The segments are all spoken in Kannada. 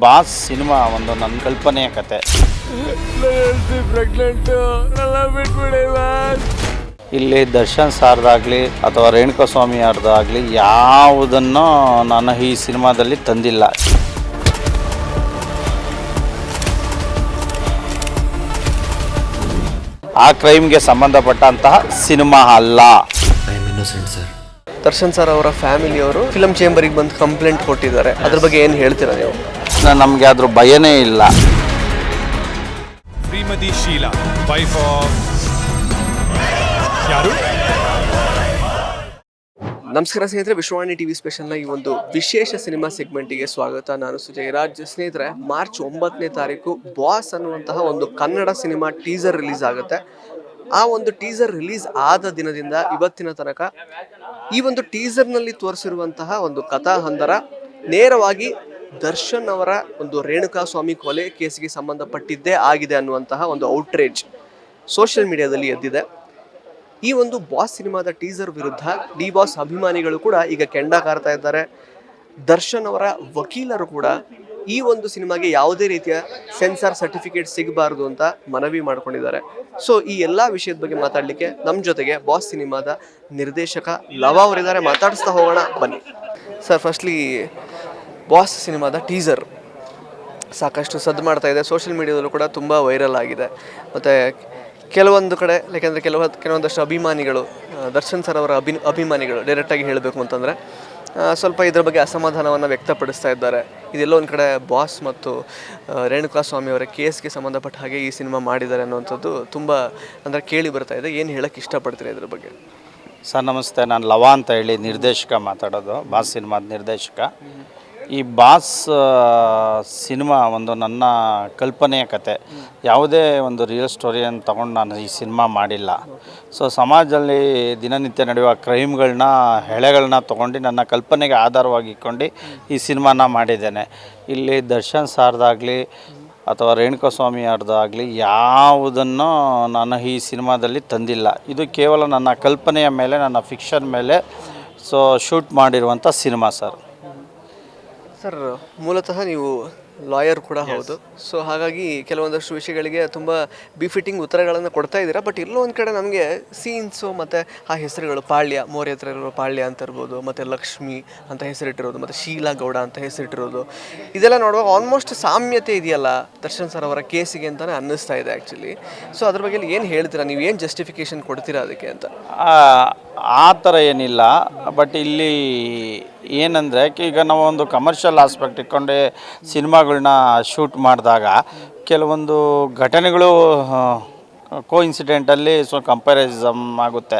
ಬಾಸ್ ಸಿನಿಮಾ ಒಂದು ನನ್ನ ಕಲ್ಪನೆಯ ಕತೆ. ಇಲ್ಲಿ ದರ್ಶನ್ ಸಾರ್ದಾಗಲಿ ಅಥವಾ ರೇಣುಕಾಸ್ವಾಮಿ ಅವ್ರದ್ದಾಗಲಿ ಯಾವುದನ್ನು ನಾನು ಈ ಸಿನಿಮಾದಲ್ಲಿ ತಂದಿಲ್ಲ. ಆ ಕ್ರೈಮ್ಗೆ ಸಂಬಂಧಪಟ್ಟಂತಹ ಸಿನಿಮಾ ಅಲ್ಲ. ದರ್ಶನ್ ಸರ್ ಅವರ ಫ್ಯಾಮಿಲಿಯವರು ಫಿಲಮ್ ಚೇಂಬರಿಗೆ ಬಂದು ಕಂಪ್ಲೇಂಟ್ ಕೊಟ್ಟಿದ್ದಾರೆ. ಅದ್ರ ಬಗ್ಗೆ ಏನು ಹೇಳ್ತೀರಾ ನೀವು? ನಮಗೆ ಅದ್ರ ಭಯನೇ ಇಲ್ಲ. ಶ್ರೀಮತಿ ಶೀಲಾ, ವೈಫ್ ಆಫ್ ಯಾರು? ನಮಸ್ಕಾರ ಸ್ನೇಹಿತರೆ, ವಿಶ್ವವಾಣಿ ಟಿವಿ ಸ್ಪೆಷಲ್ನ ಈ ಒಂದು ವಿಶೇಷ ಸಿನಿಮಾ ಸೆಗ್ಮೆಂಟಿಗೆ ಸ್ವಾಗತ. ನಾನು ಸುಜಯ್ ರಾಜ್. ಸ್ನೇಹಿತರೆ, ಮಾರ್ಚ್ 9ನೇ ತಾರೀಕು ಬಾಸ್ ಅನ್ನುವಂತಹ ಒಂದು ಕನ್ನಡ ಸಿನಿಮಾ ಟೀಸರ್ ರಿಲೀಸ್ ಆಗುತ್ತೆ. ಆ ಒಂದು ಟೀಸರ್ ರಿಲೀಸ್ ಆದ ದಿನದಿಂದ ಇವತ್ತಿನ ತನಕ ಈ ಒಂದು ಟೀಸರ್ನಲ್ಲಿ ತೋರಿಸಿರುವಂತಹ ಒಂದು ಕಥಾ ಹಂದರ ನೇರವಾಗಿ ದರ್ಶನ್ ಅವರ ಒಂದು ರೇಣುಕಾಸ್ವಾಮಿ ಕೊಲೆ ಕೇಸಿಗೆ ಸಂಬಂಧಪಟ್ಟಿದ್ದೇ ಆಗಿದೆ ಅನ್ನುವಂತಹ ಒಂದು ಔಟ್ರೇಜ್ ಸೋಷಿಯಲ್ ಮೀಡಿಯಾದಲ್ಲಿ ಎದ್ದಿದೆ. ಈ ಒಂದು ಬಾಸ್ ಸಿನಿಮಾದ ಟೀಸರ್ ವಿರುದ್ಧ ಡಿ ಬಾಸ್ ಅಭಿಮಾನಿಗಳು ಕೂಡ ಈಗ ಕೆಂಡ ಕಾರ್ತಾ ಇದ್ದಾರೆ. ದರ್ಶನ್ ಅವರ ವಕೀಲರು ಕೂಡ ಈ ಒಂದು ಸಿನಿಮಾಗೆ ಯಾವುದೇ ರೀತಿಯ ಸೆನ್ಸಾರ್ ಸರ್ಟಿಫಿಕೇಟ್ ಸಿಗಬಾರದು ಅಂತ ಮನವಿ ಮಾಡ್ಕೊಂಡಿದ್ದಾರೆ. ಸೊ ಈ ಎಲ್ಲ ವಿಷಯದ ಬಗ್ಗೆ ಮಾತಾಡಲಿಕ್ಕೆ ನಮ್ಮ ಜೊತೆಗೆ ಬಾಸ್ ಸಿನಿಮಾದ ನಿರ್ದೇಶಕ ಲವ ಅವರಿದ್ದಾರೆ. ಮಾತಾಡಿಸ್ತಾ ಹೋಗೋಣ ಬನ್ನಿ. ಸರ್, ಫಸ್ಟ್ಲಿ ಬಾಸ್ ಸಿನಿಮಾದ ಟೀಸರ್ ಸಾಕಷ್ಟು ಸದ್ದು ಮಾಡ್ತಾ ಇದೆ. ಸೋಷಿಯಲ್ ಮೀಡಿಯಾದಲ್ಲೂ ಕೂಡ ತುಂಬ ವೈರಲ್ ಆಗಿದೆ. ಮತ್ತು ಕೆಲವೊಂದು ಕಡೆ ಯಾಕೆಂದರೆ ಕೆಲವೊಂದಷ್ಟು ಅಭಿಮಾನಿಗಳು, ದರ್ಶನ್ ಸರ್ ಅವರ ಅಭಿಮಾನಿಗಳು ಡೈರೆಕ್ಟಾಗಿ ಹೇಳಬೇಕು ಅಂತಂದರೆ ಸ್ವಲ್ಪ ಇದರ ಬಗ್ಗೆ ಅಸಮಾಧಾನವನ್ನು ವ್ಯಕ್ತಪಡಿಸ್ತಾ ಇದ್ದಾರೆ. ಇದೆಲ್ಲೋ ಒಂದು ಕಡೆ ಬಾಸ್ ಮತ್ತು ರೇಣುಕಾಸ್ವಾಮಿ ಅವರ ಕೇಸ್ಗೆ ಸಂಬಂಧಪಟ್ಟ ಹಾಗೆ ಈ ಸಿನಿಮಾ ಮಾಡಿದ್ದಾರೆ ಅನ್ನುವಂಥದ್ದು ತುಂಬ ಅಂದರೆ ಕೇಳಿ ಬರ್ತಾ ಇದೆ. ಏನು ಹೇಳೋಕ್ಕೆ ಇಷ್ಟಪಡ್ತೀರಿ ಇದ್ರ ಬಗ್ಗೆ? ಸರ್ ನಮಸ್ತೆ, ನಾನು ಲವ ಅಂತ ಹೇಳಿ ನಿರ್ದೇಶಕ ಮಾತಾಡೋದು, ಬಾಸ್ ಸಿನಿಮಾದ ನಿರ್ದೇಶಕ. ಈ ಬಾಸ್ ಸಿನಿಮಾ ಒಂದು ನನ್ನ ಕಲ್ಪನೆಯ ಕತೆ. ಯಾವುದೇ ಒಂದು ರಿಯಲ್ ಸ್ಟೋರಿಯನ್ನು ತಗೊಂಡು ನಾನು ಈ ಸಿನಿಮಾ ಮಾಡಿಲ್ಲ. ಸೊ ಸಮಾಜದಲ್ಲಿ ದಿನನಿತ್ಯ ನಡೆಯುವ ಕ್ರೈಮ್ಗಳನ್ನ, ಹೆಳೆಗಳನ್ನ ತೊಗೊಂಡು ನನ್ನ ಕಲ್ಪನೆಗೆ ಆಧಾರವಾಗಿ ಇಟ್ಕೊಂಡು ಈ ಸಿನಿಮಾನ ಮಾಡಿದ್ದೇನೆ. ಇಲ್ಲಿ ದರ್ಶನ್ ಸಾರ್ದಾಗಲಿ ಅಥವಾ ರೇಣುಕಾಸ್ವಾಮಿ ಅವ್ರದ್ದಾಗಲಿ ಯಾವುದನ್ನು ನಾನು ಈ ಸಿನಿಮಾದಲ್ಲಿ ತಂದಿಲ್ಲ. ಇದು ಕೇವಲ ನನ್ನ ಕಲ್ಪನೆಯ ಮೇಲೆ, ನನ್ನ ಫಿಕ್ಷನ್ ಮೇಲೆ ಸೊ ಶೂಟ್ ಮಾಡಿರುವಂಥ ಸಿನಿಮಾ ಸರ್. ಸರ್, ಮೂಲತಃ ನೀವು ಲಾಯರ್ ಕೂಡ ಹೌದು. ಸೊ ಹಾಗಾಗಿ ಕೆಲವೊಂದಷ್ಟು ವಿಷಯಗಳಿಗೆ ತುಂಬ ಬಿಫಿಟ್ಟಿಂಗ್ ಉತ್ತರಗಳನ್ನು ಕೊಡ್ತಾ ಇದ್ದೀರಾ. ಬಟ್ ಎಲ್ಲೋ ಒಂದು ಕಡೆ ನಮಗೆ ಸೀನ್ಸು ಮತ್ತು ಆ ಹೆಸರುಗಳು, ಪಾಳ್ಯ, ಮೋರಿ ಹತ್ರ ಇರೋ ಪಾಳ್ಯ ಅಂತ ಇರ್ಬೋದು, ಮತ್ತು ಲಕ್ಷ್ಮಿ ಅಂತ ಹೆಸರಿಟ್ಟಿರೋದು, ಮತ್ತು ಶೀಲಾ ಗೌಡ ಅಂತ ಹೆಸರಿಟ್ಟಿರೋದು, ಇದೆಲ್ಲ ನೋಡುವಾಗ ಆಲ್ಮೋಸ್ಟ್ ಸಾಮ್ಯತೆ ಇದೆಯಲ್ಲ ದರ್ಶನ್ ಸರ್ ಅವರ ಕೇಸಿಗೆ ಅಂತಲೇ ಅನ್ನಿಸ್ತಾ ಇದೆ ಆ್ಯಕ್ಚುಲಿ. ಸೊ ಅದ್ರ ಬಗ್ಗೆ ಏನು ಹೇಳ್ತೀರಾ ನೀವು? ಏನು ಜಸ್ಟಿಫಿಕೇಶನ್ ಕೊಡ್ತೀರಾ ಅದಕ್ಕೆ ಅಂತ? ಆ ಥರ ಏನಿಲ್ಲ. ಬಟ್ ಇಲ್ಲಿ ಏನಂದರೆ ಈಗ ನಾವು ಒಂದು ಕಮರ್ಷಿಯಲ್ ಆಸ್ಪೆಕ್ಟ್ ಇಟ್ಕೊಂಡೆ ಸಿನಿಮಾಗಳನ್ನ ಶೂಟ್ ಮಾಡಿದಾಗ ಕೆಲವೊಂದು ಘಟನೆಗಳು ಕೋಇನ್ಸಿಡೆಂಟಲ್ಲಿ ಕಂಪ್ಯಾರಿಸಮ್ ಆಗುತ್ತೆ.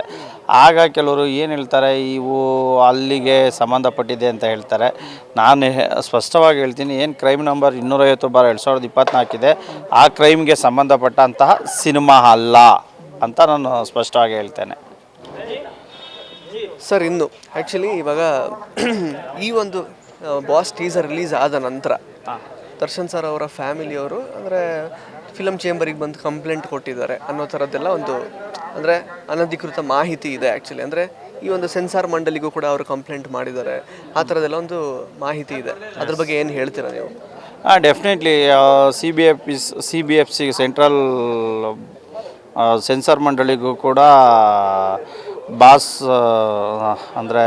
ಆಗ ಕೆಲವರು ಏನು ಹೇಳ್ತಾರೆ, ಇವು ಅಲ್ಲಿಗೆ ಸಂಬಂಧಪಟ್ಟಿದೆ ಅಂತ ಹೇಳ್ತಾರೆ. ನಾನು ಸ್ಪಷ್ಟವಾಗಿ ಹೇಳ್ತೀನಿ, ಏನು ಕ್ರೈಮ್ ನಂಬರ್ 250/2024 ಇದೆ, ಆ ಕ್ರೈಮ್ಗೆ ಸಂಬಂಧಪಟ್ಟಂತಹ ಸಿನಿಮಾ ಅಲ್ಲ ಅಂತ ನಾನು ಸ್ಪಷ್ಟವಾಗಿ ಹೇಳ್ತೇನೆ. ಸರ್, ಇನ್ನು ಆ್ಯಕ್ಚುಲಿ ಇವಾಗ ಈ ಒಂದು ಬಾಸ್ ಟೀಸರ್ ರಿಲೀಸ್ ಆದ ನಂತರ ದರ್ಶನ್ ಸರ್ ಅವರ ಫ್ಯಾಮಿಲಿಯವರು ಅಂದರೆ ಫಿಲಮ್ ಚೇಂಬರಿಗೆ ಬಂದು ಕಂಪ್ಲೇಂಟ್ ಕೊಟ್ಟಿದ್ದಾರೆ ಅನ್ನೋ ಥರದ್ದೆಲ್ಲ ಒಂದು ಅಂದರೆ ಅನಧಿಕೃತ ಮಾಹಿತಿ ಇದೆ ಆ್ಯಕ್ಚುಲಿ. ಅಂದರೆ ಈ ಒಂದು ಸೆನ್ಸಾರ್ ಮಂಡಳಿಗೂ ಕೂಡ ಅವರು ಕಂಪ್ಲೇಂಟ್ ಮಾಡಿದ್ದಾರೆ. ಆ ಥರದ್ದೆಲ್ಲ ಒಂದು ಮಾಹಿತಿ ಇದೆ. ಅದ್ರ ಬಗ್ಗೆ ಏನು ಹೇಳ್ತೀರಾ ನೀವು? ಡೆಫಿನೆಟ್ಲಿ CBFC ಸೆಂಟ್ರಲ್ ಸೆನ್ಸಾರ್ ಮಂಡಳಿಗೂ ಕೂಡ ಬಾಸ್ ಅಂದರೆ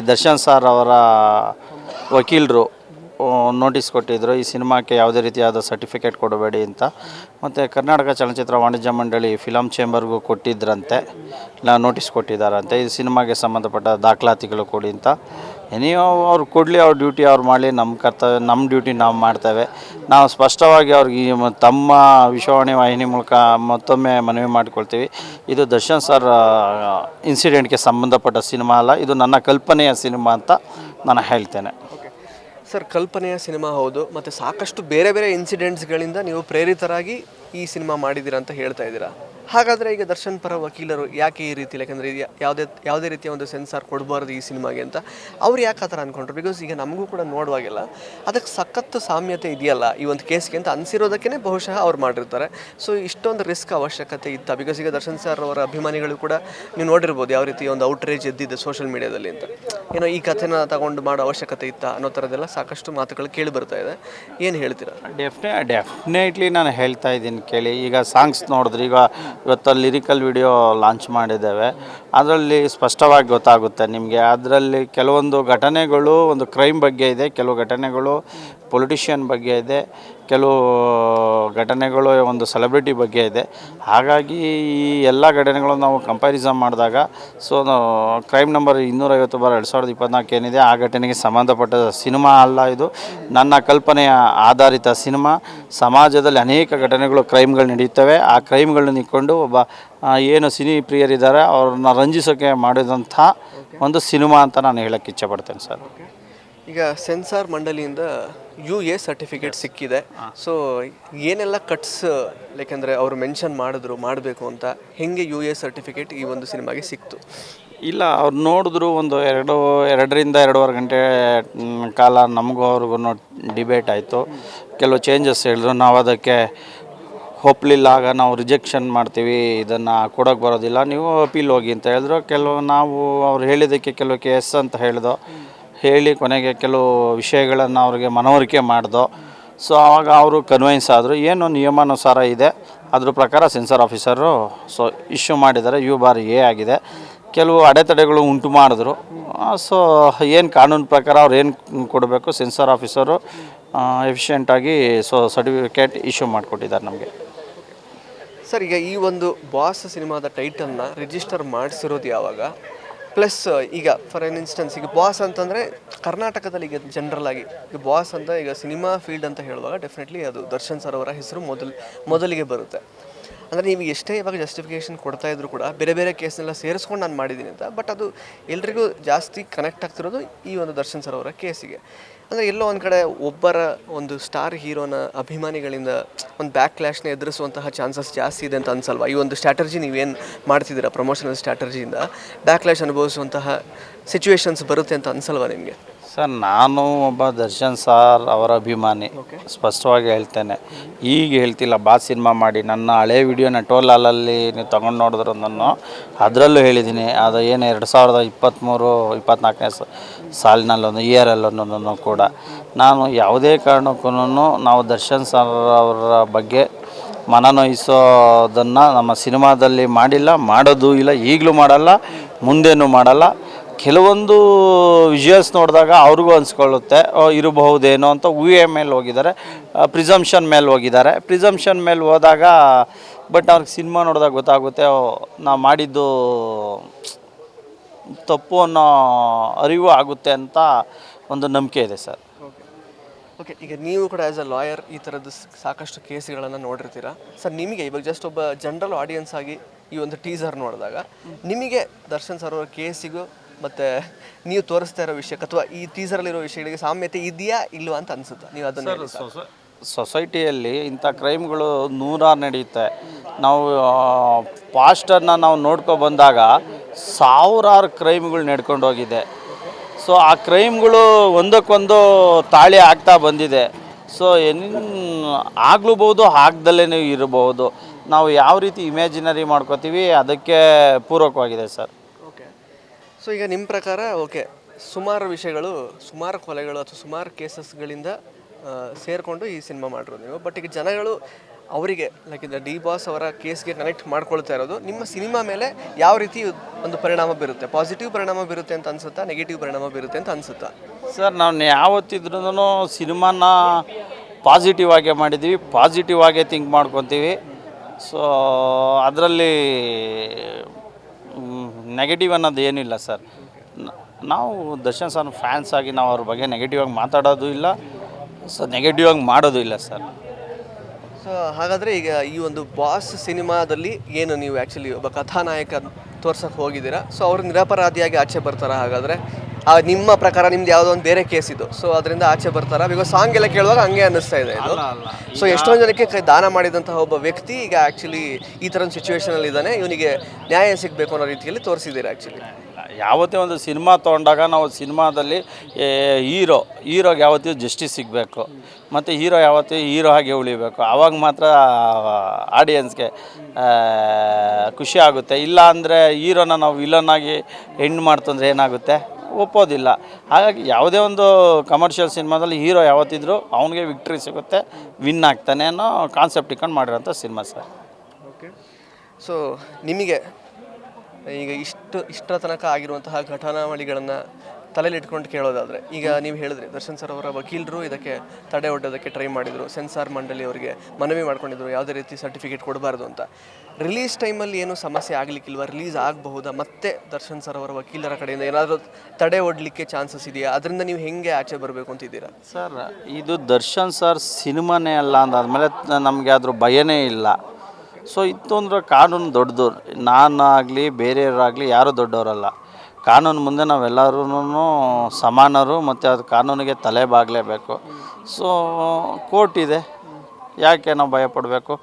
ದರ್ಶನ್ ಸರ್ ಅವರ ವಕೀಲರು ನೋಟಿಸ್ ಕೊಟ್ಟಿದ್ದರು, ಈ ಸಿನಿಮಾಕ್ಕೆ ಯಾವುದೇ ರೀತಿಯಾದ ಸರ್ಟಿಫಿಕೇಟ್ ಕೊಡಬೇಡಿ ಅಂತ. ಮತ್ತು ಕರ್ನಾಟಕ ಚಲನಚಿತ್ರ ವಾಣಿಜ್ಯ ಮಂಡಳಿ ಫಿಲಮ್ ಚೇಂಬರ್ಗೂ ಕೊಟ್ಟಿದ್ದರಂತೆ, ನೋಟಿಸ್ ಕೊಟ್ಟಿದ್ದಾರಂತೆ, ಈ ಸಿನಿಮಾಗೆ ಸಂಬಂಧಪಟ್ಟ ದಾಖಲಾತಿಗಳು ಕೊಡಿ ಅಂತ. ಏನೇನೋ ಅವ್ರು ಕೊಡಲಿ, ಅವ್ರ ಡ್ಯೂಟಿ ಅವ್ರು ಮಾಡಲಿ, ನಮ್ಮ ಕರ್ತವ್ಯ, ನಮ್ಮ ಡ್ಯೂಟಿ ನಾವು ಮಾಡ್ತೇವೆ. ನಾವು ಸ್ಪಷ್ಟವಾಗಿ ಅವ್ರಿಗೆ ತಮ್ಮ ವಿಶ್ವವಾಣಿ ವಾಹಿನಿ ಮೂಲಕ ಮತ್ತೊಮ್ಮೆ ಮನವಿ ಮಾಡಿಕೊಳ್ತೀವಿ, ಇದು ದರ್ಶನ್ ಸರ್ ಇನ್ಸಿಡೆಂಟ್ಗೆ ಸಂಬಂಧಪಟ್ಟ ಸಿನಿಮಾ ಅಲ್ಲ, ಇದು ನನ್ನ ಕಲ್ಪನೆಯ ಸಿನಿಮಾ ಅಂತ ನಾನು ಹೇಳ್ತೇನೆ. ಸರ್, ಕಲ್ಪನೆಯ ಸಿನಿಮಾ ಹೌದು, ಮತ್ತು ಸಾಕಷ್ಟು ಬೇರೆ ಬೇರೆ ಇನ್ಸಿಡೆಂಟ್ಸ್ಗಳಿಂದ ನೀವು ಪ್ರೇರಿತರಾಗಿ ಈ ಸಿನಿಮಾ ಮಾಡಿದ್ದೀರಾ ಅಂತ ಹೇಳ್ತಾ ಇದ್ದೀರಾ. ಹಾಗಾದರೆ ಈಗ ದರ್ಶನ್ ಪರ ವಕೀಲರು ಯಾಕೆ ಈ ರೀತಿ, ಯಾಕಂದರೆ ಯಾವುದೇ ರೀತಿಯ ಒಂದು ಸೆನ್ಸಾರ್ ಕೊಡಬಾರ್ದು ಈ ಸಿನಿಮಾಗೆ ಅಂತ ಅವ್ರು ಯಾಕೆ ಆ ಥರ ಅಂದ್ಕೊಂಡ್ರು? ಬಿಕಾಸ್ ಈಗ ನಮಗೂ ಕೂಡ ನೋಡುವಾಗೆಲ್ಲ ಅದಕ್ಕೆ ಸಖತ್ತು ಸಾಮ್ಯತೆ ಇದೆಯಲ್ಲ ಈ ಒಂದು ಕೇಸ್ಗೆ ಅಂತ ಅನಿಸಿರೋದಕ್ಕೇ ಬಹುಶಃ ಅವ್ರು ಮಾಡಿರ್ತಾರೆ. ಸೊ ಇಷ್ಟೊಂದು ರಿಸ್ಕ್ ಅವಶ್ಯಕತೆ ಇತ್ತ? ಬಿಕಾಸ್ ಈಗ ದರ್ಶನ್ ಸರ್ ಅವರ ಅಭಿಮಾನಿಗಳು ಕೂಡ ನೀವು ನೋಡಿರ್ಬೋದು ಯಾವ ರೀತಿ ಒಂದು ಔಟ್ರೇಜ್ ಎದ್ದಿದೆ ಸೋಷಿಯಲ್ ಮೀಡಿಯಾದಲ್ಲಿ ಅಂತ. ಏನೋ ಈ ಕಥೆನ ತಗೊಂಡು ಮಾಡೋ ಅವಶ್ಯಕತೆ ಇತ್ತ ಅನ್ನೋ ಥರದ್ದೆಲ್ಲ ಸಾಕಷ್ಟು ಮಾತುಗಳು ಕೇಳಿ ಬರ್ತಾ ಇದೆ. ಏನು ಹೇಳ್ತೀರಾ? ಡೆಫಿನೆಟ್ಲಿ ನಾನು ಹೇಳ್ತಾ ಇದ್ದೀನಿ ಕೇಳಿ. ಈಗ ಸಾಂಗ್ಸ್ ನೋಡಿದ್ರೆ, ಈಗ ಇವತ್ತು ಲಿರಿಕಲ್ ವಿಡಿಯೋ ಲಾಂಚ್ ಮಾಡಿದ್ದೇವೆ, ಅದರಲ್ಲಿ ಸ್ಪಷ್ಟವಾಗಿ ಗೊತ್ತಾಗುತ್ತೆ ನಿಮಗೆ. ಅದರಲ್ಲಿ ಕೆಲವೊಂದು ಘಟನೆಗಳು ಒಂದು ಕ್ರೈಮ್ ಬಗ್ಗೆ ಇದೆ, ಕೆಲವು ಘಟನೆಗಳು ಪೊಲಿಟಿಷಿಯನ್ ಬಗ್ಗೆ ಇದೆ, ಕೆಲವು ಘಟನೆಗಳು ಒಂದು ಸೆಲೆಬ್ರಿಟಿ ಬಗ್ಗೆ ಇದೆ. ಹಾಗಾಗಿ ಈ ಎಲ್ಲ ಘಟನೆಗಳು ನಾವು ಕಂಪ್ಯಾರಿಸನ್ ಮಾಡಿದಾಗ ಕ್ರೈಮ್ ನಂಬರ್ 250/2024 ಏನಿದೆ ಆ ಘಟನೆಗೆ ಸಂಬಂಧಪಟ್ಟ ಸಿನಿಮಾ ಅಲ್ಲ ಇದು. ನನ್ನ ಕಲ್ಪನೆಯ ಆಧಾರಿತ ಸಿನಿಮಾ. ಸಮಾಜದಲ್ಲಿ ಅನೇಕ ಘಟನೆಗಳು, ಕ್ರೈಮ್ಗಳು ನಡೆಯುತ್ತವೆ. ಆ ಕ್ರೈಮ್ಗಳನ್ನ ಇಟ್ಕೊಂಡು ಒಬ್ಬ ಏನು ಸಿನಿ ಪ್ರಿಯರಿದ್ದಾರೆ ಅವ್ರನ್ನ ರಂಜಿಸೋಕ್ಕೆ ಮಾಡಿದಂಥ ಒಂದು ಸಿನಿಮಾ ಅಂತ ನಾನು ಹೇಳೋಕ್ಕೆ ಇಚ್ಛೆಪಡ್ತೇನೆ ಸರ್. ಈಗ ಸೆನ್ಸಾರ್ ಮಂಡಳಿಯಿಂದ UA ಸರ್ಟಿಫಿಕೇಟ್ ಸಿಕ್ಕಿದೆ. ಸೊ ಏನೆಲ್ಲ ಕಟ್ಸ್, ಯಾಕೆಂದರೆ ಅವರು ಮೆನ್ಷನ್ ಮಾಡಬೇಕು ಅಂತ, ಹೆಂಗೆ UA ಸರ್ಟಿಫಿಕೇಟ್ ಈ ಒಂದು ಸಿನಿಮಾಗೆ ಸಿಕ್ತು? ಇಲ್ಲ, ಅವ್ರು ನೋಡಿದ್ರು ಒಂದು 2.5 ಗಂಟೆ ಕಾಲ ನಮಗೂ ಅವ್ರಿಗೂ ಡಿಬೇಟ್ ಆಯಿತು. ಕೆಲವು ಚೇಂಜಸ್ ಹೇಳಿದ್ರು, ನಾವು ಅದಕ್ಕೆ ಒಪ್ಪಲಿಲ್ಲ. ಆಗ ನಾವು ರಿಜೆಕ್ಷನ್ ಮಾಡ್ತೀವಿ, ಇದನ್ನು ಕೊಡೋಕ್ಕೆ ಬರೋದಿಲ್ಲ, ನೀವು ಅಪೀಲ್ ಹೋಗಿ ಅಂತ ಹೇಳಿದ್ರು. ನಾವು ಅವ್ರು ಹೇಳಿದ್ದಕ್ಕೆ ಕೆಲವಕ್ಕೆ ಎಸ್ ಅಂತ ಹೇಳಿ ಕೊನೆಗೆ ಕೆಲವು ವಿಷಯಗಳನ್ನು ಅವ್ರಿಗೆ ಮನವರಿಕೆ ಮಾಡ್ದೋ. ಸೊ ಆವಾಗ ಅವರು ಕನ್ವಿನ್ಸ್ ಆದರು. ಏನು ನಿಯಮಾನುಸಾರ ಇದೆ ಅದ್ರ ಪ್ರಕಾರ ಸೆನ್ಸಾರ್ ಆಫೀಸರು ಇಶ್ಯೂ ಮಾಡಿದ್ದಾರೆ. U/A ಆಗಿದೆ. ಕೆಲವು ಅಡೆತಡೆಗಳು ಉಂಟು ಮಾಡಿದ್ರು. ಸೊ ಏನು ಕಾನೂನು ಪ್ರಕಾರ ಅವ್ರು ಏನು ಕೊಡಬೇಕು ಸೆನ್ಸಾರ್ ಆಫೀಸರು ಎಫಿಷಿಯೆಂಟಾಗಿ ಸರ್ಟಿಫಿಕೇಟ್ ಇಶ್ಯೂ ಮಾಡಿಕೊಟ್ಟಿದ್ದಾರೆ ನಮಗೆ. ಸರ್, ಈಗ ಈ ಒಂದು ಬಾಸ್ ಸಿನಿಮಾದ ಟೈಟಲ್ನ ರಿಜಿಸ್ಟರ್ ಮಾಡಿಸಿರೋದು ಯಾವಾಗ? ಪ್ಲಸ್ ಈಗ ಫಾರ್ ಎನ್ ಇನ್ಸ್ಟೆನ್ಸ್, ಈಗ ಬಾಸ್ ಅಂತಂದರೆ ಕರ್ನಾಟಕದಲ್ಲಿ ಈಗ ಜನರಲ್ ಆಗಿ ಈಗ ಬಾಸ್ ಅಂತ ಈಗ ಸಿನಿಮಾ ಫೀಲ್ಡ್ ಅಂತ ಹೇಳುವಾಗ ಡೆಫಿನೆಟ್ಲಿ ಅದು ದರ್ಶನ್ ಸರ್ ಅವರ ಹೆಸರು ಮೊದಲಿಗೆ ಬರುತ್ತೆ. ಅಂದರೆ ನೀವು ಎಷ್ಟೇ ಇವಾಗ ಜಸ್ಟಿಫಿಕೇಷನ್ ಕೊಡ್ತಾ ಇದ್ರು ಕೂಡ ಬೇರೆ ಬೇರೆ ಕೇಸ್ನೆಲ್ಲ ಸೇರಿಸ್ಕೊಂಡು ನಾನು ಮಾಡಿದ್ದೀನಿ ಅಂತ, ಬಟ್ ಅದು ಎಲ್ರಿಗೂ ಜಾಸ್ತಿ ಕನೆಕ್ಟ್ ಆಗ್ತಿರೋದು ಈ ಒಂದು ದರ್ಶನ್ ಸರ್ ಅವರ ಕೇಸಿಗೆ. ಅಂದರೆ ಎಲ್ಲೋ ಒಂದು ಕಡೆ ಒಬ್ಬರ ಒಂದು ಸ್ಟಾರ್ ಹೀರೋನ ಅಭಿಮಾನಿಗಳಿಂದ ಒಂದು ಬ್ಯಾಕ್ ಕ್ಲಾಶ್ನ ಎದುರಿಸುವಂತಹ ಚಾನ್ಸಸ್ ಜಾಸ್ತಿ ಇದೆ ಅಂತ ಅನ್ಸಲ್ವಾ? ಈ ಒಂದು ಸ್ಟ್ರಾಟಜಿ ನೀವೇನು ಮಾಡ್ತಿದ್ದೀರಾ, ಪ್ರಮೋಷನಲ್ ಸ್ಟ್ರಾಟಜಿಯಿಂದ ಬ್ಯಾಕ್ ಕ್ಲಾಶ್ ಅನುಭವಿಸುವಂತಹ ಸಿಚುವೇಶನ್ಸ್ ಬರುತ್ತೆ ಅಂತ ಅನ್ಸಲ್ವಾ ನಿಮಗೆ? ಸರ್, ನಾನು ಒಬ್ಬ ದರ್ಶನ್ ಸಾರ್ ಅವರ ಅಭಿಮಾನಿ, ಸ್ಪಷ್ಟವಾಗಿ ಹೇಳ್ತೇನೆ. ಈಗ ಹೇಳ್ತಿಲ್ಲ, ಬಾಸ್ ಸಿನಿಮಾ ಮಾಡಿ ನನ್ನ ಹಳೆ ವಿಡಿಯೋನ ಟೋಲಾಲಲ್ಲಿ ನೀವು ತೊಗೊಂಡು ನೋಡಿದ್ರು ನಾನು ಅದರಲ್ಲೂ ಹೇಳಿದ್ದೀನಿ. ಅದು ಏನು 2023-24ನೇ ಸಾಲಿನಲ್ಲೊಂದು ಇಯರಲ್ಲೊಂದು ಕೂಡ ನಾನು ಯಾವುದೇ ಕಾರಣಕ್ಕೂ ನಾವು ದರ್ಶನ್ ಸರ್ ಅವರ ಬಗ್ಗೆ ಮನನೊಯಿಸೋದನ್ನು ನಮ್ಮ ಸಿನಿಮಾದಲ್ಲಿ ಮಾಡಿಲ್ಲ, ಮಾಡೋದು ಇಲ್ಲ, ಈಗಲೂ ಮಾಡಲ್ಲ, ಮುಂದೇನೂ ಮಾಡಲ್ಲ. ಕೆಲವೊಂದು ವಿಜುವಲ್ಸ್ ನೋಡಿದಾಗ ಅವ್ರಿಗೂ ಅನಿಸ್ಕೊಳ್ಳುತ್ತೆ ಇರಬಹುದೇನೋ ಅಂತ ಊಹೆ ಮೇಲೆ ಹೋಗಿದ್ದಾರೆ, ಪ್ರಿಸಂಪ್ಷನ್ ಮೇಲೆ ಹೋದಾಗ ಬಟ್ ಅವ್ರಿಗೆ ಸಿನಿಮಾ ನೋಡಿದಾಗ ಗೊತ್ತಾಗುತ್ತೆ ನಾವು ಮಾಡಿದ್ದು ತಪ್ಪು ಅನ್ನೋ ಅರಿವು ಆಗುತ್ತೆ ಅಂತ ಒಂದು ನಂಬಿಕೆ ಇದೆ ಸರ್. ಓಕೆ, ಈಗ ನೀವು ಕೂಡ ಆ್ಯಸ್ ಅ ಲಾಯರ್ ಈ ಥರದ್ದು ಸಾಕಷ್ಟು ಕೇಸ್ಗಳನ್ನು ನೋಡಿರ್ತೀರಾ ಸರ್. ನಿಮಗೆ ಇವಾಗ ಜಸ್ಟ್ ಒಬ್ಬ ಜನರಲ್ ಆಡಿಯನ್ಸ್ ಆಗಿ ಈ ಒಂದು ಟೀಸರ್ ನೋಡಿದಾಗ ನಿಮಗೆ ದರ್ಶನ್ ಸರ್ ಅವರ ಕೇಸಿಗೂ ಮತ್ತು ನೀವು ತೋರಿಸ್ತಾ ಇರೋ ವಿಷಯಕ್ಕೆ ಅಥವಾ ಈ ಟೀಸರಲ್ಲಿರೋ ವಿಷಯಗಳಿಗೆ ಸಾಮ್ಯತೆ ಇದೆಯಾ ಇಲ್ವಾ ಅಂತ ಅನಿಸುತ್ತಾ? ನೀವು ಅದನ್ನು ಸೊಸೈಟಿಯಲ್ಲಿ ಇಂಥ ಕ್ರೈಮ್ಗಳು ನೂರಾರು ನಡೆಯುತ್ತೆ. ನಾವು ಪಾಸ್ಟನ್ನು ನಾವು ನೋಡ್ಕೊಬಂದಾಗ ಸಾವಿರಾರು ಕ್ರೈಮ್ಗಳು ನಡ್ಕೊಂಡು ಹೋಗಿದೆ. ಸೊ ಆ ಕ್ರೈಮ್ಗಳು ಒಂದಕ್ಕೊಂದು ತಾಳಿ ಆಗ್ತಾ ಬಂದಿದೆ. ಸೊ ಆಗ್ಲೂಬಹುದು, ಆಗ್ದಲ್ಲೇ ಇರಬಹುದು. ನಾವು ಯಾವ ರೀತಿ ಇಮ್ಯಾಜಿನರಿ ಮಾಡ್ಕೋತೀವಿ ಅದಕ್ಕೆ ಪೂರಕವಾಗಿದೆ ಸರ್. ಓಕೆ, ಸೊ ಈಗ ನಿಮ್ಮ ಪ್ರಕಾರ ಸುಮಾರು ವಿಷಯಗಳು, ಸುಮಾರು ಕೊಲೆಗಳು ಅಥವಾ ಸುಮಾರು ಕೇಸಸ್ಗಳಿಂದ ಸೇರಿಕೊಂಡು ಈ ಸಿನಿಮಾ ಮಾಡಿರೋದು ನೀವು. ಬಟ್ ಈಗ ಜನಗಳು ಅವರಿಗೆ ಲೈಕ್ ಡಿ ಬಾಸ್ ಅವರ ಕೇಸ್ಗೆ ಕನೆಕ್ಟ್ ಮಾಡ್ಕೊಳ್ತಾ ಇರೋದು ನಿಮ್ಮ ಸಿನಿಮಾ ಮೇಲೆ ಯಾವ ರೀತಿ ಒಂದು ಪರಿಣಾಮ ಬೀರುತ್ತೆ? ಪಾಸಿಟಿವ್ ಪರಿಣಾಮ ಬೀರುತ್ತೆ ಅಂತ ಅನ್ಸುತ್ತಾ, ನೆಗೆಟಿವ್ ಪರಿಣಾಮ ಬೀರುತ್ತೆ ಅಂತ ಅನ್ಸುತ್ತಾ? ಸರ್, ನಾವು ಯಾವತ್ತಿದ್ರೂ ಸಿನಿಮಾನ ಪಾಸಿಟಿವ್ ಆಗೇ ಮಾಡಿದ್ದೀವಿ, ಪಾಸಿಟಿವ್ ಆಗೇ ಥಿಂಕ್ ಮಾಡ್ಕೊತೀವಿ. ಸೊ ಅದರಲ್ಲಿ ನೆಗೆಟಿವ್ ಅನ್ನೋದು ಏನೂ ಇಲ್ಲ ಸರ್. ನಾವು ದರ್ಶನ್ ಸರ್ ಫ್ಯಾನ್ಸ್ ಆಗಿ ನಾವು ಅವ್ರ ಬಗ್ಗೆ ನೆಗೆಟಿವ್ ಆಗಿ ಮಾತಾಡೋದು ಇಲ್ಲ, ಸೊ ನೆಗೆಟಿವ್ ಆಗಿ ಮಾಡೋದು ಇಲ್ಲ ಸರ್. ಸೊ ಹಾಗಾದರೆ ಈಗ ಈ ಒಂದು ಬಾಸ್ ಸಿನಿಮಾದಲ್ಲಿ ಏನು ನೀವು ಆ್ಯಕ್ಚುಲಿ ಒಬ್ಬ ಕಥಾನಾಯಕ ತೋರ್ಸೋಕ್ಕೆ ಹೋಗಿದ್ದೀರಾ, ಸೊ ಅವರು ನಿರಪರಾಧಿಯಾಗಿ ಆಚೆ ಬರ್ತಾರಾ? ಹಾಗಾದರೆ ನಿಮ್ಮ ಪ್ರಕಾರ ನಿಮ್ದು ಯಾವುದೋ ಒಂದು ಬೇರೆ ಕೇಸ್ ಇದು, ಸೊ ಅದರಿಂದ ಆಚೆ ಬರ್ತಾರಾ? ಬಿಕಾಸ್ ಸಾಂಗ್ ಎಲ್ಲ ಕೇಳುವಾಗ ಹಂಗೆ ಅನ್ನಿಸ್ತಾ ಇದೆ ಇದು. ಸೊ ಎಷ್ಟೊಂದು ಜನಕ್ಕೆ ದಾನ ಮಾಡಿದಂತಹ ಒಬ್ಬ ವ್ಯಕ್ತಿ ಈಗ ಆ್ಯಕ್ಚುಲಿ ಈ ಥರದ ಸಿಚುವೇಶನಲ್ಲಿ ಇದ್ದಾನೆ, ಇವನಿಗೆ ನ್ಯಾಯ ಸಿಗಬೇಕು ಅನ್ನೋ ರೀತಿಯಲ್ಲಿ ತೋರಿಸಿದ್ದೀರಾ ಆ್ಯಕ್ಚುಲಿ. ಯಾವತ್ತೇ ಒಂದು ಸಿನಿಮಾ ತೊಗೊಂಡಾಗ ನಾವು ಸಿನಿಮಾದಲ್ಲಿ ಹೀರೋಗೆ ಯಾವತ್ತೂ ಜಸ್ಟಿಸ್ ಸಿಗಬೇಕು, ಮತ್ತು ಹೀರೋ ಯಾವತ್ತೂ ಹೀರೋ ಆಗಿ ಉಳಿಬೇಕು. ಆವಾಗ ಮಾತ್ರ ಆಡಿಯನ್ಸ್ಗೆ ಖುಷಿ ಆಗುತ್ತೆ. ಇಲ್ಲ ಅಂದರೆ ಹೀರೋನ ನಾವು ವಿಲನ್ ಆಗಿ ಎಂಡ್ ಮಾಡ್ತಂದ್ರೆ ಏನಾಗುತ್ತೆ, ಒಪ್ಪೋದಿಲ್ಲ. ಹಾಗಾಗಿ ಯಾವುದೇ ಒಂದು ಕಮರ್ಷಿಯಲ್ ಸಿನಿಮಾದಲ್ಲಿ ಹೀರೋ ಯಾವತ್ತಿದ್ರೂ ಅವನಿಗೆ ವಿಕ್ಟ್ರಿ ಸಿಗುತ್ತೆ, ವಿನ್ ಆಗ್ತಾನೆ ಅನ್ನೋ ಕಾನ್ಸೆಪ್ಟ್ ಇಟ್ಕೊಂಡು ಮಾಡಿರೋಂಥ ಸಿನಿಮಾ ಸರ್. ಓಕೆ, ಸೊ ನಿಮಗೆ ಈಗ ಇಷ್ಟರ ತನಕ ಆಗಿರುವಂತಹ ಘಟನಾವಳಿಗಳನ್ನು ತಲೆಯಲ್ಲಿ ಇಟ್ಕೊಂಡು ಕೇಳೋದಾದರೆ, ಈಗ ನೀವು ಹೇಳಿದ್ರಿ ದರ್ಶನ್ ಸರ್ ಅವರ ವಕೀಲರು ಇದಕ್ಕೆ ತಡೆ ಒಡ್ಡೋದಕ್ಕೆ ಟ್ರೈ ಮಾಡಿದರು, ಸೆನ್ಸಾರ್ ಮಂಡಳಿ ಅವರಿಗೆ ಮನವಿ ಮಾಡ್ಕೊಂಡಿದ್ರು ಯಾವುದೇ ರೀತಿ ಸರ್ಟಿಫಿಕೇಟ್ ಕೊಡಬಾರ್ದು ಅಂತ. ರಿಲೀಸ್ ಟೈಮಲ್ಲಿ ಏನು ಸಮಸ್ಯೆ ಆಗಲಿಕ್ಕಿಲ್ವ? ರಿಲೀಸ್ ಆಗಬಹುದಾ? ಮತ್ತೆ ದರ್ಶನ್ ಸರ್ ಅವರ ವಕೀಲರ ಕಡೆಯಿಂದ ಏನಾದರೂ ತಡೆ ಒಡ್ಲಿಕ್ಕೆ ಚಾನ್ಸಸ್ ಇದೆಯಾ? ಅದರಿಂದ ನೀವು ಹೆಂಗೆ ಆಚೆ ಬರಬೇಕು ಅಂತಿದ್ದೀರಾ? ಸರ್, ಇದು ದರ್ಶನ್ ಸರ್ ಸಿನಿಮಾನೇ ಅಲ್ಲ ಅಂದಾದ್ಮೇಲೆ ನಮಗೆ ಅದ್ರ ಭಯನೇ ಇಲ್ಲ. ಸೊ ಇತ್ತು ಅಂದರೆ ಕಾನೂನು ದೊಡ್ಡದು. ನಾನಾಗಲಿ ಬೇರೆಯವರಾಗಲಿ ಯಾರೂ ದೊಡ್ಡವರಲ್ಲ. ಕಾನೂನು ಮುಂದೆ ನಾವೆಲ್ಲರೂ ಸಮಾನರು, ಮತ್ತು ಅದು ಕಾನೂನಿಗೆ ತಲೆ ಬಾಗಲೇಬೇಕು. ಸೊ ಕೋರ್ಟ್ ಇದೆ, ಯಾಕೆ ನಾವು ಭಯಪಡಬೇಕು?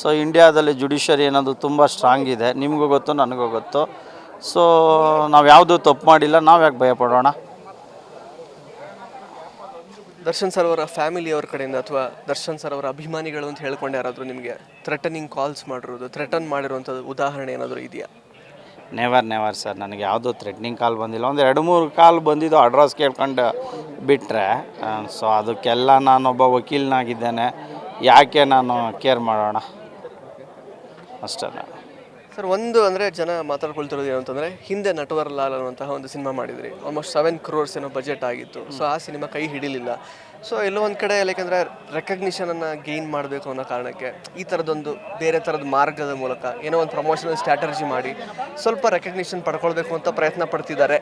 ಸೊ ಇಂಡಿಯಾದಲ್ಲಿ ಜುಡಿಷರಿ ಅನ್ನೋದು ತುಂಬ ಸ್ಟ್ರಾಂಗ್ ಇದೆ, ನಿಮಗೂ ಗೊತ್ತು ನನಗೂ ಗೊತ್ತು. ಸೊ ನಾವು ಯಾವುದೂ ತಪ್ಪು ಮಾಡಿಲ್ಲ, ನಾವು ಯಾಕೆ ಭಯಪಡೋಣ? ದರ್ಶನ್ ಸರ್ ಅವರ ಫ್ಯಾಮಿಲಿಯವ್ರ ಕಡೆಯಿಂದ ಅಥವಾ ದರ್ಶನ್ ಸರ್ ಅವರ ಅಭಿಮಾನಿಗಳು ಅಂತ ಹೇಳ್ಕೊಂಡು ಯಾರಾದರೂ ನಿಮಗೆ ಥ್ರೆಟನಿಂಗ್ ಕಾಲ್ಸ್ ಮಾಡಿರೋದು, ಥ್ರೆಟನ್ ಮಾಡಿರುವಂಥದ್ದು ಉದಾಹರಣೆ ಏನಾದರೂ ಇದೆಯಾ? ನೆವರ್ ಸರ್, ನನಗೆ ಯಾವುದೂ ಥ್ರೆಟ್ನಿಂಗ್ ಕಾಲ್ ಬಂದಿಲ್ಲ. ಒಂದು 2-3 ಕಾಲ್ ಬಂದಿದ್ದು ಅಡ್ರೆಸ್ ಕೇಳ್ಕೊಂಡು ಬಿಟ್ಟರೆ. ಸೊ ಅದಕ್ಕೆಲ್ಲ ನಾನೊಬ್ಬ ವಕೀಲನಾಗಿದ್ದೇನೆ, ಯಾಕೆ ನಾನು ಕೇರ್ ಮಾಡೋಣ, ಅಷ್ಟೇ. ಸರ್, ಒಂದು ಅಂದರೆ ಜನ ಮಾತಾಡ್ಕೊಳ್ತಿರೋದು ಏನು ಅಂತಂದರೆ, ಹಿಂದೆ ನಟವರ್ ಲಾಲ್ ಅನ್ನುವಂತಹ ಒಂದು ಸಿನಿಮಾ ಮಾಡಿದ್ರಿ, ಆಲ್ಮೋಸ್ಟ್ 7 crores ಏನೋ ಬಜೆಟ್ ಆಗಿತ್ತು. ಸೊ ಆ ಸಿನಿಮಾ ಕೈ ಹಿಡಿಲಿಲ್ಲ. ಸೊ ಎಲ್ಲೋ ಒಂದು ಕಡೆ ಯಾಕೆಂದರೆ ರೆಕಗ್ನಿಷನನ್ನು ಗೇನ್ ಮಾಡಬೇಕು ಅನ್ನೋ ಕಾರಣಕ್ಕೆ ಈ ಥರದೊಂದು ಬೇರೆ ಥರದ ಮಾರ್ಗದ ಮೂಲಕ ಏನೋ ಒಂದು ಪ್ರಮೋಷನಲ್ ಸ್ಟ್ರಾಟಜಿ ಮಾಡಿ ಸ್ವಲ್ಪ ರೆಕಗ್ನಿಷನ್ ಪಡ್ಕೊಳ್ಬೇಕು ಅಂತ ಪ್ರಯತ್ನ ಪಡ್ತಿದ್ದಾರೆ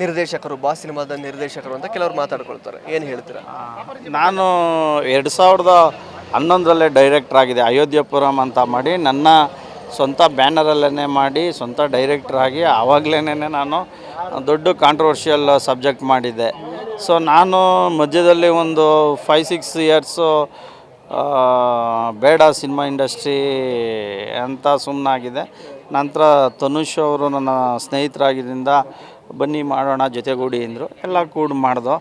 ನಿರ್ದೇಶಕರು, ಬಾಸ್ ಸಿನಿಮಾದ ನಿರ್ದೇಶಕರು ಅಂತ ಕೆಲವರು ಮಾತಾಡ್ಕೊಳ್ತಾರೆ. ಏನು ಹೇಳ್ತೀರಾ? ನಾನು 2011 ಡೈರೆಕ್ಟರ್ ಆಗಿದೆ. ಅಯೋಧ್ಯಪುರಂ ಅಂತ ಮಾಡಿ ನನ್ನ ಸ್ವಂತ ಬ್ಯಾನರಲ್ಲೇ ಮಾಡಿ ಸ್ವಂತ ಡೈರೆಕ್ಟರ್ ಆಗಿ ಆವಾಗಲೇ ನಾನು ದೊಡ್ಡ ಕಾಂಟ್ರವರ್ಷಿಯಲ್ ಸಬ್ಜೆಕ್ಟ್ ಮಾಡಿದ್ದೆ. ಸೊ ನಾನು ಮಧ್ಯದಲ್ಲಿ ಒಂದು 5-6 ಇಯರ್ಸು ಬೇಡ ಸಿನಿಮಾ ಇಂಡಸ್ಟ್ರಿ ಅಂತ ಸುಮ್ಮನಾಗಿದೆ. ನಂತರ ತನುಷ್ ಅವರು ನನ್ನ ಸ್ನೇಹಿತರಾಗಿದ್ದರಿಂದ ಬನ್ನಿ ಮಾಡೋಣ ಜೊತೆಗೂಡಿ ಅಂದರು, ಎಲ್ಲ ಕೂಡ ಮಾಡ್ದೋ.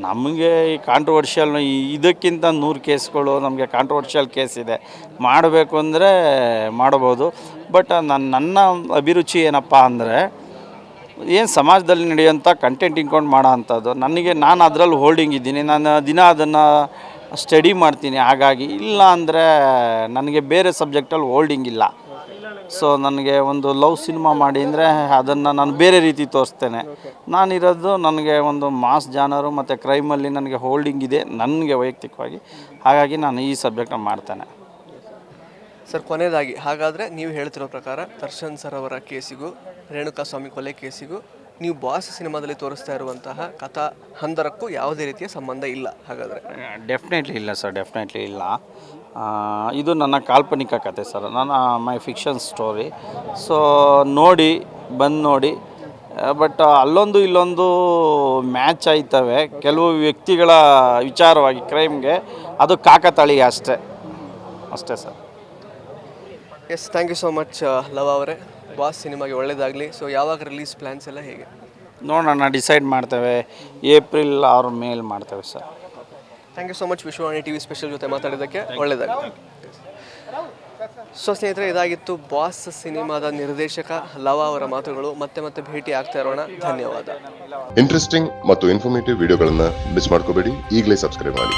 ನಮಗೆ ಈ ಕಾಂಟ್ರವರ್ಷಿಯಲ್ ಇದಕ್ಕಿಂತ 100 ಕೇಸ್ಗಳು ನಮಗೆ ಕಾಂಟ್ರವರ್ಷಿಯಲ್ ಕೇಸ್ ಇದೆ. ಮಾಡಬೇಕು ಅಂದರೆ ಮಾಡ್ಬೋದು. ಬಟ್ ನನ್ನ ಅಭಿರುಚಿ ಏನಪ್ಪ ಅಂದರೆ, ಏನು ಸಮಾಜದಲ್ಲಿ ನಡೆಯುವಂಥ ಕಂಟೆಂಟ್ ಇಂಕೊಂಡು ಮಾಡೋ ಅಂಥದ್ದು. ನಾನು ಅದರಲ್ಲಿ ಹೋಲ್ಡಿಂಗ್ ಇದ್ದೀನಿ, ನಾನು ದಿನ ಅದನ್ನು ಸ್ಟಡಿ ಮಾಡ್ತೀನಿ. ಹಾಗಾಗಿ ಇಲ್ಲ ಅಂದರೆ ನನಗೆ ಬೇರೆ ಸಬ್ಜೆಕ್ಟಲ್ಲಿ ಹೋಲ್ಡಿಂಗ್ ಇಲ್ಲ. ಸೊ ನನಗೆ ಒಂದು ಲವ್ ಸಿನಿಮಾ ಮಾಡಿ ಅಂದರೆ ಅದನ್ನು ನಾನು ಬೇರೆ ರೀತಿ ತೋರಿಸ್ತೇನೆ. ನಾನಿರೋದು ನನಗೆ ಒಂದು ಮಾಸ್ ಜಾನರು ಮತ್ತು ಕ್ರೈಮಲ್ಲಿ ನನಗೆ ಹೋಲ್ಡಿಂಗ್ ಇದೆ ನನಗೆ ವೈಯಕ್ತಿಕವಾಗಿ. ಹಾಗಾಗಿ ನಾನು ಈ ಸಬ್ಜೆಕ್ಟನ್ನು ಮಾಡ್ತೇನೆ. ಸರ್, ಕೊನೆಯದಾಗಿ ಹಾಗಾದರೆ ನೀವು ಹೇಳ್ತಿರೋ ಪ್ರಕಾರ ದರ್ಶನ್ ಸರ್ ಅವರ ಕೇಸಿಗೂ ರೇಣುಕಾಸ್ವಾಮಿ ಕೊಲೆ ಕೇಸಿಗೂ ನೀವು ಬಾಸ್ ಸಿನಿಮಾದಲ್ಲಿ ತೋರಿಸ್ತಾ ಇರುವಂತಹ ಕಥಾ ಹಂದರಕ್ಕೂ ಯಾವುದೇ ರೀತಿಯ ಸಂಬಂಧ ಇಲ್ಲ ಹಾಗಾದರೆ? ಡೆಫಿನೆಟ್ಲಿ ಇಲ್ಲ ಸರ್, ಡೆಫಿನೆಟ್ಲಿ ಇಲ್ಲ. ಇದು ನನ್ನ ಕಾಲ್ಪನಿಕ ಕತೆ ಸರ್, ನನ್ನ ಮೈ ಫಿಕ್ಷನ್ ಸ್ಟೋರಿ. ಸೊ ಬಂದು ನೋಡಿ. ಬಟ್ ಅಲ್ಲೊಂದು ಇಲ್ಲೊಂದು ಮ್ಯಾಚ್ ಆಯ್ತವೆ ಕೆಲವು ವ್ಯಕ್ತಿಗಳ ವಿಚಾರವಾಗಿ ಕ್ರೈಮ್ಗೆ. ಅದು ಕಾಕತಾಳೀಯ ಅಷ್ಟೇ sir. Yes, thank you so much ಲವ್ ಅವರೇ. ಬಾಸ್ ಸಿನಿಮಾಗೆ ಒಳ್ಳೆಯದಾಗಲಿ. ಸೊ ಯಾವಾಗ ರಿಲೀಸ್ ಪ್ಲ್ಯಾನ್ಸ್ ಎಲ್ಲ ಹೇಗೆ? ನೋಡೋಣ, ಡಿಸೈಡ್ ಮಾಡ್ತೇವೆ. ಏಪ್ರಿಲ್ ಆರ್ ಮೇಲ್ ಮಾಡ್ತೇವೆ sir. Thank you so much Vishwavani TV special ಜೊತೆ ಮಾತಾಡಿದ್ದಕ್ಕೆ. ಒಳ್ಳೆಯದಾಗಲಿ. ಸೊ ಸ್ನೇಹಿತರೆ, ಇದಾಗಿತ್ತು ಬಾಸ್ ಸಿನಿಮಾದ ನಿರ್ದೇಶಕ ಲವ ಅವರ ಮಾತುಗಳು. ಮತ್ತೆ ಭೇಟಿ ಆಗ್ತಾ ಇರೋಣ. ಧನ್ಯವಾದ. ಇಂಟ್ರೆಸ್ಟಿಂಗ್ ಮತ್ತು ಇನ್ಫಾರ್ಮೇಟಿವ್ ವಿಡಿಯೋಗಳನ್ನು ಮಿಸ್ ಮಾಡ್ಕೋಬೇಡಿ. ಈಗಲೇ ಸಬ್ಸ್ಕ್ರೈಬ್ ಮಾಡಿ.